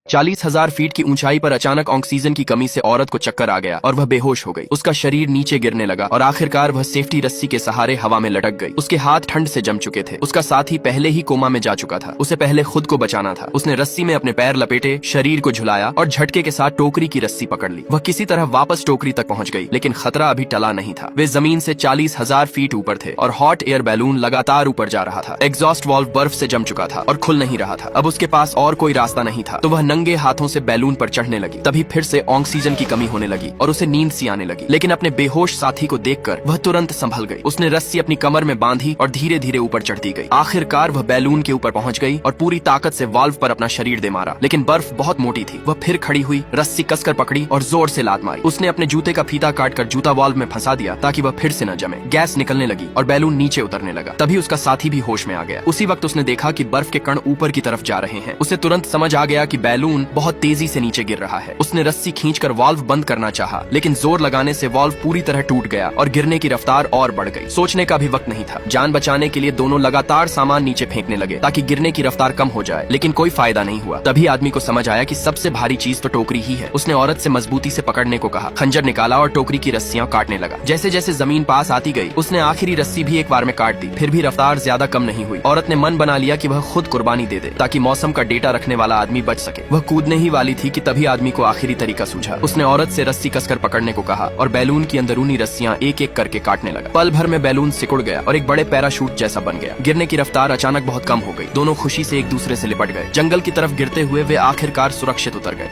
40,000 feet की ऊंचाई पर अचानक ऑक्सीजन की कमी से औरत को चक्कर आ गया और वह बेहोश हो गई। उसका शरीर नीचे गिरने लगा और आखिरकार वह सेफ्टी रस्सी के सहारे हवा में लटक गई। उसके हाथ ठंड से जम चुके थे। उसका साथी पहले ही कोमा में जा चुका था। उसे पहले खुद को बचाना था। उसने रस्सी में अपने पैर लपेटे, शरीर को झुलाया और झटके के साथ टोकरी की रस्सी पकड़ ली। वह किसी तरह वापस टोकरी तक पहुंच गई, लेकिन खतरा अभी टला नहीं था। वे जमीन से 40,000 फीट ऊपर थे और हॉट एयर बैलून लगातार ऊपर जा रहा था। एग्जॉस्ट वाल्व बर्फ से जम चुका था और खुल नहीं रहा था। अब उसके पास और कोई रास्ता नहीं था, तो वह नंगे हाथों से बैलून पर चढ़ने लगी। तभी फिर से ऑक्सीजन की कमी होने लगी और उसे नींद सी आने लगी। लेकिन अपने बेहोश साथी को देखकर वह तुरंत संभल गई। उसने रस्सी अपनी कमर में बांधी और धीरे धीरे ऊपर चढ़ती गई। आखिरकार वह बैलून के ऊपर पहुंच गई और पूरी ताकत से वाल्व पर अपना शरीर दे मारा। लेकिन बर्फ बहुत मोटी थी। वह फिर खड़ी हुई, रस्सी कसकर पकड़ी और जोर से लात मारी। उसने अपने जूते का फीता काटकर जूता वाल्व में फंसा दिया ताकि वह फिर से न जमे। गैस निकलने लगी और बैलून नीचे उतरने लगा। तभी उसका साथी भी होश में आ गया। उसी वक्त उसने देखा कि बर्फ के कण ऊपर की तरफ जा रहे हैं। उसे तुरंत समझ आ गया कि बैलून बहुत तेजी से नीचे गिर रहा है। उसने रस्सी खींचकर वाल्व बंद करना चाहा, लेकिन जोर लगाने से वाल्व पूरी तरह टूट गया और गिरने की रफ्तार और बढ़ गई। सोचने का भी वक्त नहीं था। जान बचाने के लिए दोनों लगातार सामान नीचे फेंकने लगे ताकि गिरने की रफ्तार कम हो जाए, लेकिन कोई फायदा नहीं हुआ। तभी आदमी को समझ आया कि सबसे भारी चीज तो टोकरी ही है। उसने औरत से मजबूती से पकड़ने को कहा, खंजर निकाला और टोकरी की रस्सियां काटने लगा। जैसे जैसे जमीन पास आती गई, उसने आखिरी रस्सी भी एक बार में काट दी। फिर भी रफ्तार ज्यादा कम नहीं हुई। औरत ने मन बना लिया कि वह खुद कुर्बानी दे दे ताकि मौसम का डेटा रखने वाला आदमी बच सके। वह कूदने ही वाली थी कि तभी आदमी को आखिरी तरीका सूझा। उसने औरत से रस्सी कसकर पकड़ने को कहा और बैलून की अंदरूनी रस्सियां एक एक करके काटने लगा। पल भर में बैलून सिकुड़ गया और एक बड़े पैराशूट जैसा बन गया। गिरने की रफ्तार अचानक बहुत कम हो गई। दोनों खुशी से एक दूसरे से लिपट गए। जंगल की तरफ गिरते हुए वे आखिरकार सुरक्षित उतर गए।